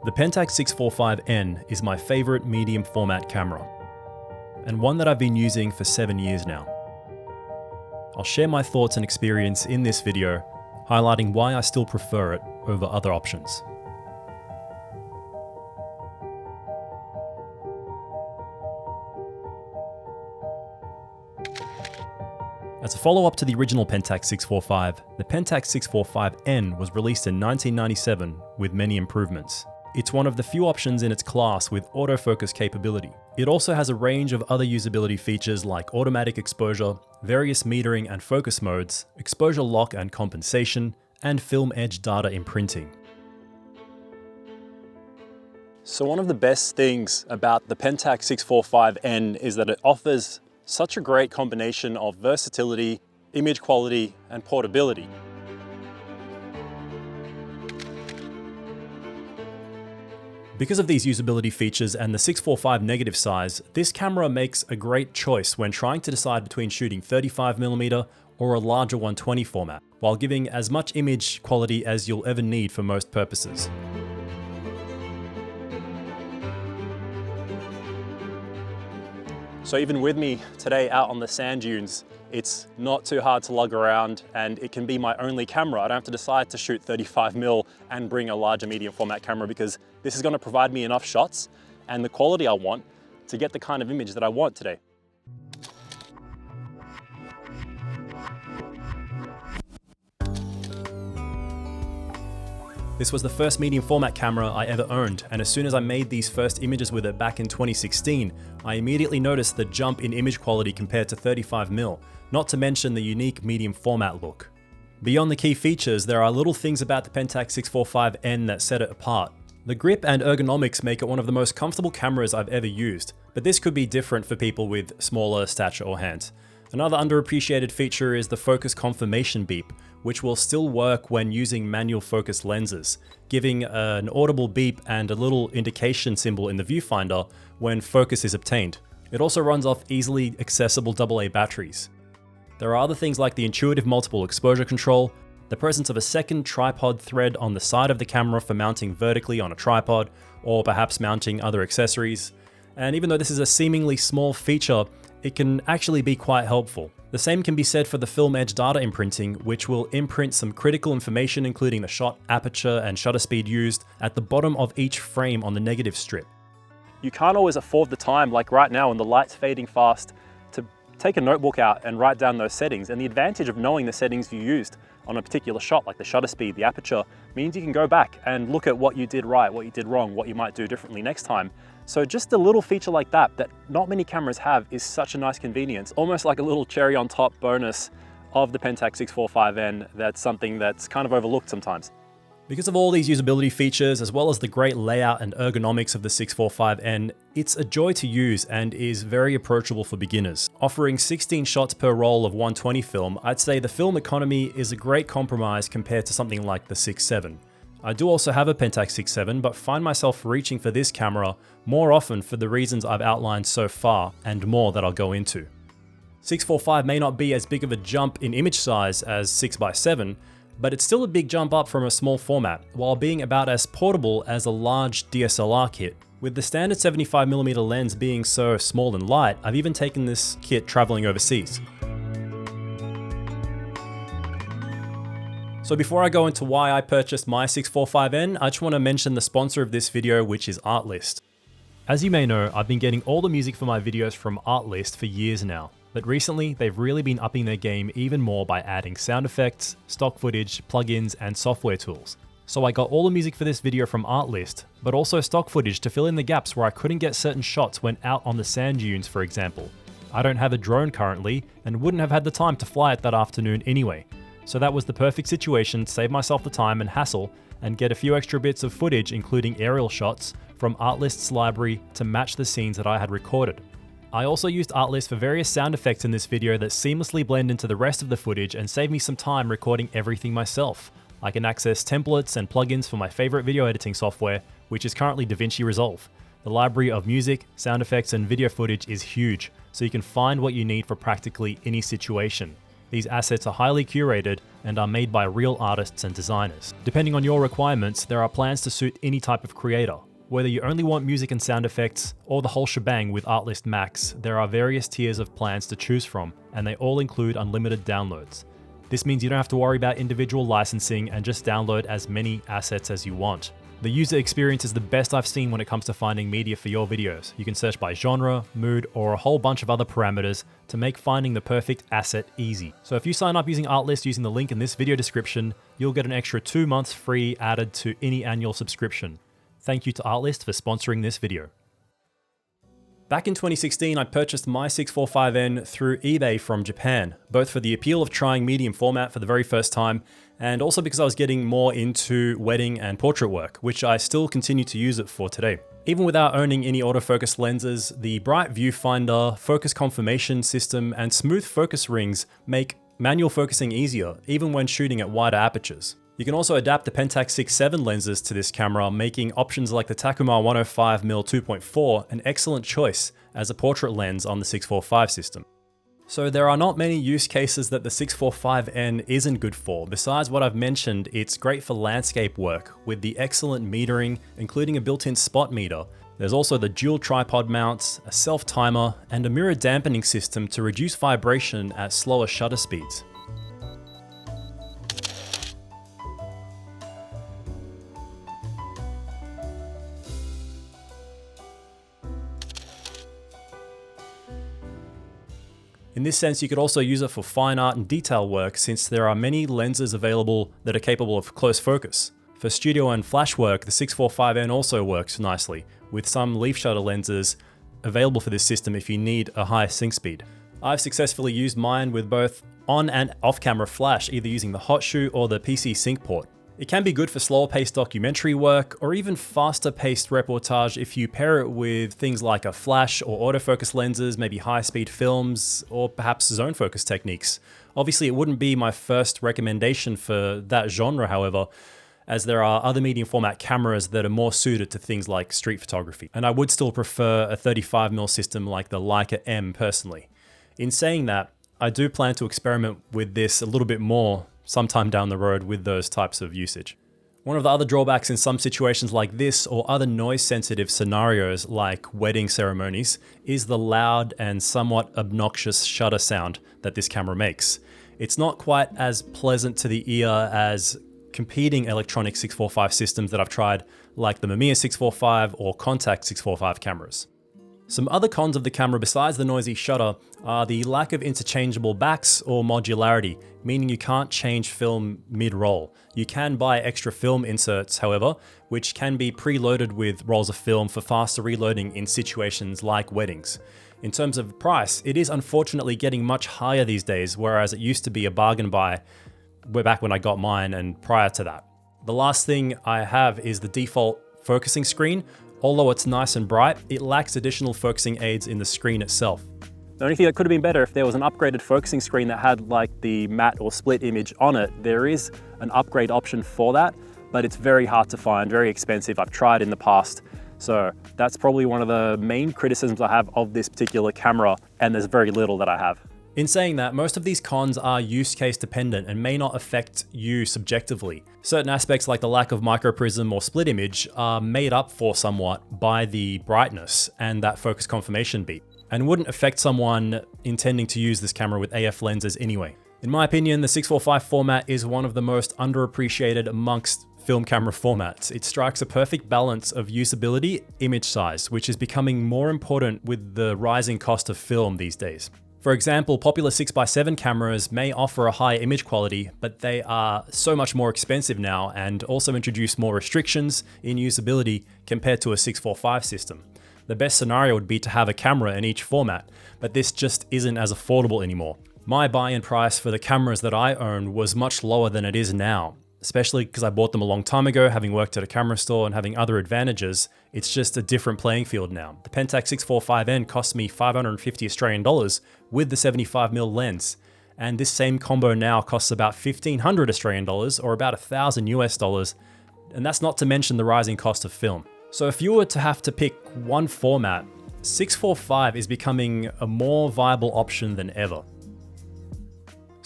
The Pentax 645N is my favorite medium format camera, and one that I've been using for 7 years now. I'll share my thoughts and experience in this video, highlighting why I still prefer it over other options. As a follow-up to the original Pentax 645, the Pentax 645N was released in 1997 with many improvements. It's one of the few options in its class with autofocus capability. It also has a range of other usability features like automatic exposure, various metering and focus modes, exposure lock and compensation, and film edge data imprinting. So one of the best things about the Pentax 645N is that it offers such a great combination of versatility, image quality, and portability. Because of these usability features and the 645 negative size, this camera makes a great choice when trying to decide between shooting 35mm or a larger 120 format, while giving as much image quality as you'll ever need for most purposes. So even with me today out on the sand dunes, it's not too hard to lug around and it can be my only camera. I don't have to decide to shoot 35mm and bring a larger medium format camera because this is going to provide me enough shots and the quality I want to get the kind of image that I want today. This was the first medium format camera I ever owned, and as soon as I made these first images with it back in 2016, I immediately noticed the jump in image quality compared to 35mm, not to mention the unique medium format look. Beyond the key features, there are little things about the Pentax 645N that set it apart. The grip and ergonomics make it one of the most comfortable cameras I've ever used, but this could be different for people with smaller stature or hands. Another underappreciated feature is the focus confirmation beep, which will still work when using manual focus lenses, giving an audible beep and a little indication symbol in the viewfinder when focus is obtained. It also runs off easily accessible AA batteries. There are other things like the intuitive multiple exposure control, the presence of a second tripod thread on the side of the camera for mounting vertically on a tripod, or perhaps mounting other accessories. And even though this is a seemingly small feature, it can actually be quite helpful. The same can be said for the film edge data imprinting, which will imprint some critical information including the shot aperture and shutter speed used at the bottom of each frame on the negative strip. You can't always afford the time, like right now when the light's fading fast, to take a notebook out and write down those settings, and the advantage of knowing the settings you used on a particular shot, like the shutter speed, the aperture, means you can go back and look at what you did right, what you did wrong, what you might do differently next time. So just a little feature like that not many cameras have is such a nice convenience, almost like a little cherry on top bonus of the Pentax 645N. That's something that's kind of overlooked sometimes. Because of all these usability features, as well as the great layout and ergonomics of the 645N, it's a joy to use and is very approachable for beginners. Offering 16 shots per roll of 120 film, I'd say the film economy is a great compromise compared to something like the 6.7. I do also have a Pentax 6.7, but find myself reaching for this camera more often for the reasons I've outlined so far, and more that I'll go into. 645 may not be as big of a jump in image size as 6x7, but it's still a big jump up from a small format, while being about as portable as a large DSLR kit. With the standard 75mm lens being so small and light, I've even taken this kit traveling overseas. So before I go into why I purchased my 645N, I just want to mention the sponsor of this video, which is Artlist. As you may know, I've been getting all the music for my videos from Artlist for years now, but recently they've really been upping their game even more by adding sound effects, stock footage, plugins, and software tools. So I got all the music for this video from Artlist, but also stock footage to fill in the gaps where I couldn't get certain shots when out on the sand dunes, for example. I don't have a drone currently, and wouldn't have had the time to fly it that afternoon anyway. So that was the perfect situation to save myself the time and hassle and get a few extra bits of footage, including aerial shots, from Artlist's library to match the scenes that I had recorded. I also used Artlist for various sound effects in this video that seamlessly blend into the rest of the footage and save me some time recording everything myself. I can access templates and plugins for my favorite video editing software, which is currently DaVinci Resolve. The library of music, sound effects, and video footage is huge, so you can find what you need for practically any situation. These assets are highly curated and are made by real artists and designers. Depending on your requirements, there are plans to suit any type of creator. Whether you only want music and sound effects, or the whole shebang with Artlist Max, there are various tiers of plans to choose from, and they all include unlimited downloads. This means you don't have to worry about individual licensing and just download as many assets as you want. The user experience is the best I've seen when it comes to finding media for your videos. You can search by genre, mood, or a whole bunch of other parameters to make finding the perfect asset easy. So if you sign up using Artlist using the link in this video description, you'll get an extra 2 months free added to any annual subscription. Thank you to Artlist for sponsoring this video. Back in 2016, I purchased my 645N through eBay from Japan, both for the appeal of trying medium format for the very first time, and also because I was getting more into wedding and portrait work, which I still continue to use it for today. Even without owning any autofocus lenses, the bright viewfinder, focus confirmation system, and smooth focus rings make manual focusing easier, even when shooting at wider apertures. You can also adapt the Pentax 6.7 lenses to this camera, making options like the Takuma 105mm 2.4 an excellent choice as a portrait lens on the 645 system. So there are not many use cases that the 645N isn't good for. Besides what I've mentioned, it's great for landscape work with the excellent metering, including a built-in spot meter. There's also the dual tripod mounts, a self-timer, and a mirror dampening system to reduce vibration at slower shutter speeds. In this sense, you could also use it for fine art and detail work, since there are many lenses available that are capable of close focus. For studio and flash work, the 645N also works nicely, with some leaf shutter lenses available for this system if you need a high sync speed. I've successfully used mine with both on and off camera flash, either using the hot shoe or the PC sync port. It can be good for slower paced documentary work or even faster paced reportage if you pair it with things like a flash or autofocus lenses, maybe high speed films, or perhaps zone focus techniques. Obviously, it wouldn't be my first recommendation for that genre, however, as there are other medium format cameras that are more suited to things like street photography. And I would still prefer a 35mm system like the Leica M personally. In saying that, I do plan to experiment with this a little bit more sometime down the road with those types of usage. One of the other drawbacks in some situations like this or other noise sensitive scenarios like wedding ceremonies is the loud and somewhat obnoxious shutter sound that this camera makes. It's not quite as pleasant to the ear as competing electronic 645 systems that I've tried, like the Mamiya 645 or Contax 645 cameras. Some other cons of the camera besides the noisy shutter are the lack of interchangeable backs or modularity, meaning you can't change film mid-roll. You can buy extra film inserts, however, which can be preloaded with rolls of film for faster reloading in situations like weddings. In terms of price, it is unfortunately getting much higher these days, whereas it used to be a bargain buy way back when I got mine and prior to that. The last thing I have is the default focusing screen. Although it's nice and bright, it lacks additional focusing aids in the screen itself. The only thing that could have been better if there was an upgraded focusing screen that had like the matte or split image on it. There is an upgrade option for that, but it's very hard to find, very expensive. I've tried in the past. So that's probably one of the main criticisms I have of this particular camera, and there's very little that I have. In saying that, most of these cons are use case dependent and may not affect you subjectively. Certain aspects like the lack of microprism or split image are made up for somewhat by the brightness and that focus confirmation beat, and wouldn't affect someone intending to use this camera with AF lenses anyway. In my opinion, the 645 format is one of the most underappreciated amongst film camera formats. It strikes a perfect balance of usability, image size, which is becoming more important with the rising cost of film these days. For example, popular 6x7 cameras may offer a high image quality, but they are so much more expensive now and also introduce more restrictions in usability compared to a 645 system. The best scenario would be to have a camera in each format, but this just isn't as affordable anymore. My buy-in price for the cameras that I own was much lower than it is now, especially because I bought them a long time ago, having worked at a camera store and having other advantages. It's just a different playing field now. The Pentax 645N cost me 550 Australian dollars with the 75mm lens, and this same combo now costs about 1,500 Australian dollars or about $1,000 US, and that's not to mention the rising cost of film. So if you were to have to pick one format, 645 is becoming a more viable option than ever.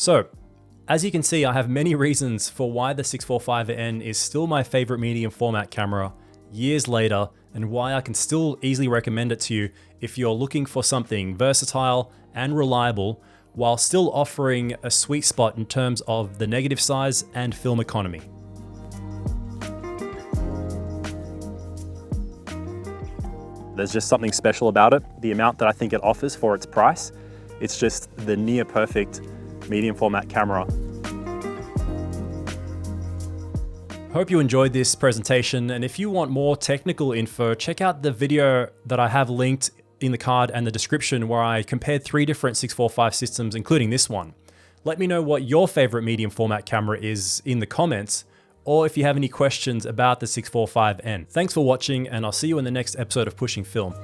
So, as you can see, I have many reasons for why the 645N is still my favorite medium format camera years later, and why I can still easily recommend it to you if you're looking for something versatile and reliable while still offering a sweet spot in terms of the negative size and film economy. There's just something special about it, the amount that I think it offers for its price. It's just the near perfect medium format camera. Hope you enjoyed this presentation, and if you want more technical info, check out the video that I have linked in the card and the description where I compared 3 different 645 systems, including this one. Let me know what your favorite medium format camera is in the comments, or if you have any questions about the 645N. Thanks for watching, and I'll see you in the next episode of Pushing Film.